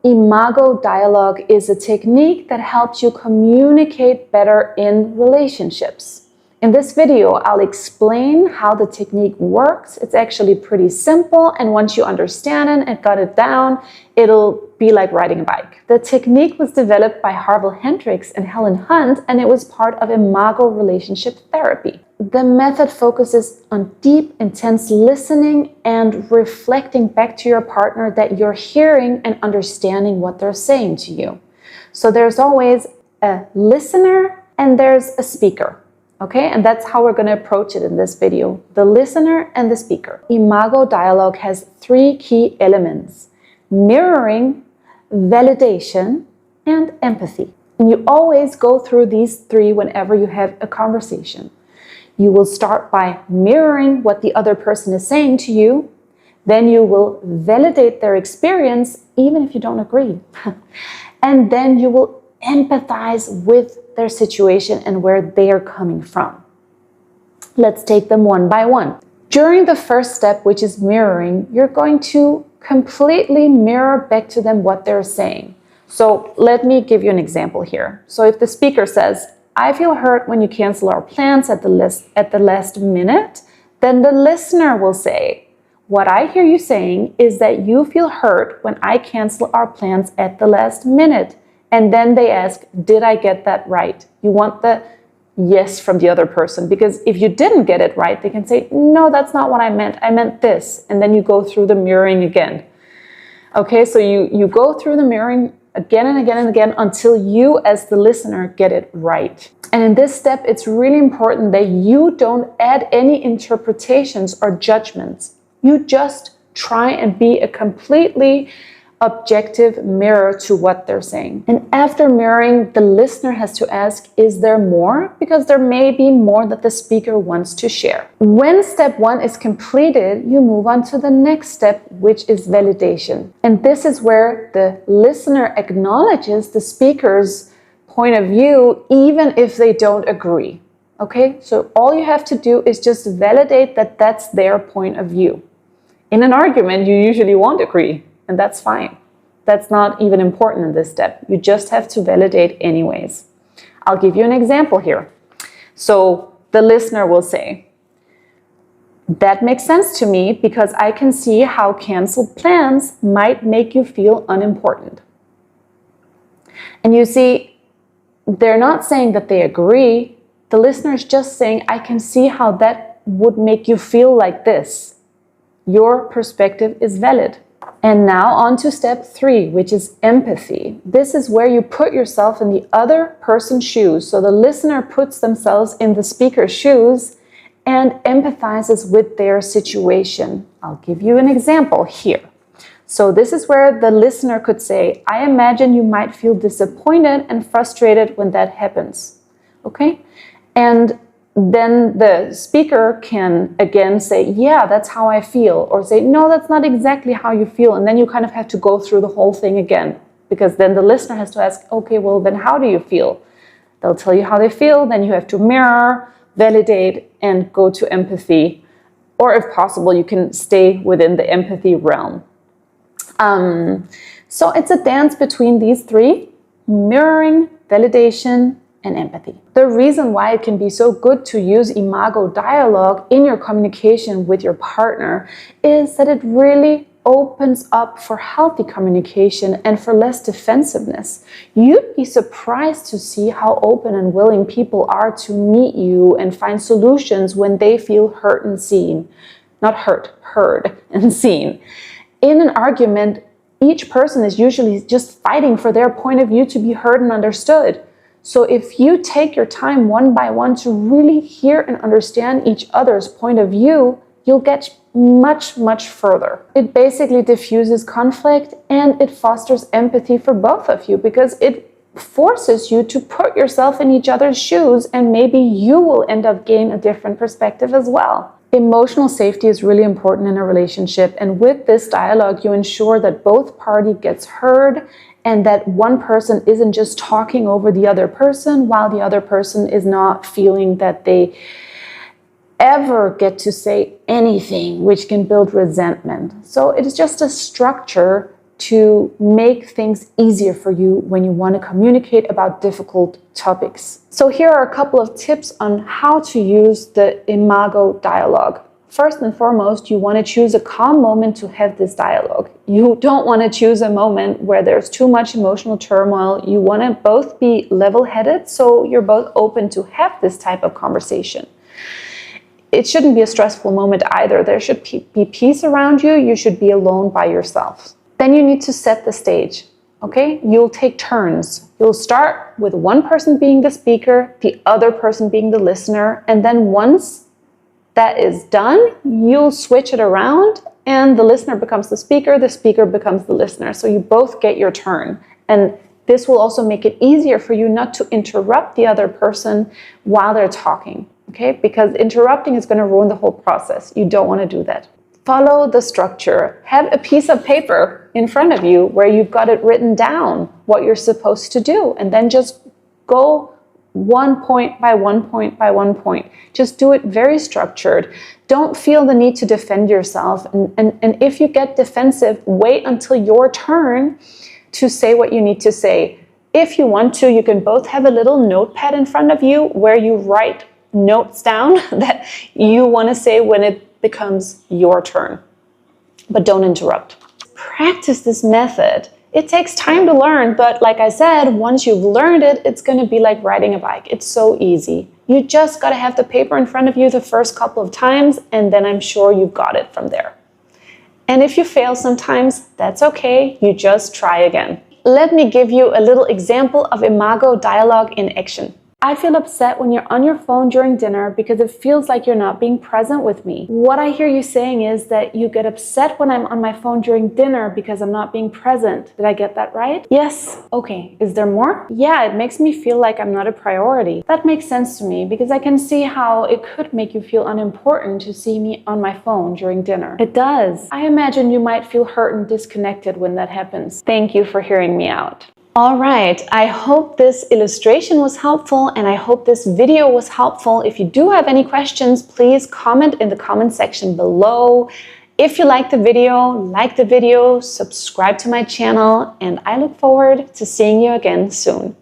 Imago Dialogue is a technique that helps you communicate better in relationships. In this video, I'll explain how the technique works. It's actually pretty simple, and once you understand it and got it down, it'll be like riding a bike. The technique was developed by Harville, Hendrix, and Helen, and it was part of Imago relationship therapy. The method focuses on deep, intense listening and reflecting back to your partner that you're hearing and understanding what they're saying to you. So there's always a listener and there's a speaker. Okay, and that's how we're going to approach it in this video. The listener and the speaker. Imago Dialogue has 3 key elements: mirroring, validation, and empathy. And you always go through these 3 whenever you have a conversation. You will start by mirroring what the other person is saying to you. Then you will validate their experience, even if you don't agree. And then you will empathize with their situation and where they are coming from. Let's take them one by one. During the first step, which is mirroring, you're going to completely mirror back to them what they're saying. So let me give you an example here. So if the speaker says, "I feel hurt when you cancel our plans at the last minute," then the listener will say, "What I hear you saying is that you feel hurt when I cancel our plans at the last minute." And then they ask, "Did I get that right?" You want the yes from the other person, because if you didn't get it right, they can say, "No, that's not what I meant. I meant this." And then you go through the mirroring again. Okay, so you go through the mirroring again and again and again until you as the listener get it right. And in this step, it's really important that you don't add any interpretations or judgments. You just try and be a completely objective mirror to what they're saying. And after mirroring, the listener has to ask, is there more? Because there may be more that the speaker wants to share. When step 1 is completed, you move on to the next step, which is validation. And this is where the listener acknowledges the speaker's point of view, even if they don't agree. Okay, so all you have to do is just validate that that's their point of view. In an argument, you usually won't agree. And that's fine. That's not even important in this step. You just have to validate anyways. I'll give you an example here. So the listener will say, "That makes sense to me because I can see how canceled plans might make you feel unimportant." And you see, they're not saying that they agree. The listener is just saying, "I can see how that would make you feel like this. Your perspective is valid." And now on to step 3, which is empathy. This is where you put yourself in the other person's shoes. So the listener puts themselves in the speaker's shoes and empathizes with their situation. I'll give you an example here. So this is where the listener could say, "I imagine you might feel disappointed and frustrated when that happens." Okay? And then the speaker can again say, "Yeah, that's how I feel," or say, "No, that's not exactly how you feel." And then you kind of have to go through the whole thing again, because then the listener has to ask, "Okay, well, then how do you feel?" They'll tell you how they feel. Then you have to mirror, validate, and go to empathy. Or if possible, you can stay within the empathy realm. So it's a dance between these 3: mirroring, validation, and empathy. The reason why it can be so good to use Imago Dialogue in your communication with your partner is that it really opens up for healthy communication and for less defensiveness. You'd be surprised to see how open and willing people are to meet you and find solutions when they feel hurt and seen. Not hurt, heard and seen. In an argument, each person is usually just fighting for their point of view to be heard and understood. So if you take your time one by one to really hear and understand each other's point of view, you'll get much, much further. It basically diffuses conflict and it fosters empathy for both of you, because it forces you to put yourself in each other's shoes, and maybe you will end up gaining a different perspective as well. Emotional safety is really important in a relationship, and with this dialogue, you ensure that both parties gets heard and that one person isn't just talking over the other person while the other person is not feeling that they ever get to say anything, which can build resentment. So it is just a structure to make things easier for you when you want to communicate about difficult topics. So here are a couple of tips on how to use the Imago Dialogue. First and foremost, you want to choose a calm moment to have this dialogue. You don't want to choose a moment where there's too much emotional turmoil. You want to both be level-headed, so you're both open to have this type of conversation. It shouldn't be a stressful moment either. There should be peace around you. You should be alone by yourself. Then you need to set the stage, okay? You'll take turns. You'll start with one person being the speaker, the other person being the listener, and then once that is done, you'll switch it around and the listener becomes the speaker becomes the listener. So you both get your turn. And this will also make it easier for you not to interrupt the other person while they're talking, okay? Because interrupting is going to ruin the whole process. You don't want to do that. Follow the structure. Have a piece of paper in front of you where you've got it written down, what you're supposed to do, and then just go one point by one point by one point. Just do it very structured. Don't feel the need to defend yourself. And if you get defensive, wait until your turn to say what you need to say. If you want to, you can both have a little notepad in front of you where you write notes down that you want to say when it becomes your turn. But don't interrupt. Practice this method. It takes time to learn, but like I said, once you've learned it, it's going to be like riding a bike. It's so easy. You just got to have the paper in front of you the first couple of times, and then I'm sure you got it from there. And if you fail sometimes, that's okay. You just try again. Let me give you a little example of Imago Dialogue in action. I feel upset when you're on your phone during dinner because it feels like you're not being present with me. What I hear you saying is that you get upset when I'm on my phone during dinner because I'm not being present. Did I get that right? Yes. Okay. Is there more? Yeah, it makes me feel like I'm not a priority. That makes sense to me because I can see how it could make you feel unimportant to see me on my phone during dinner. It does. I imagine you might feel hurt and disconnected when that happens. Thank you for hearing me out. All right, I hope this illustration was helpful and I hope this video was helpful. If you do have any questions, please comment in the comment section below. If you like the video, subscribe to my channel, and I look forward to seeing you again soon.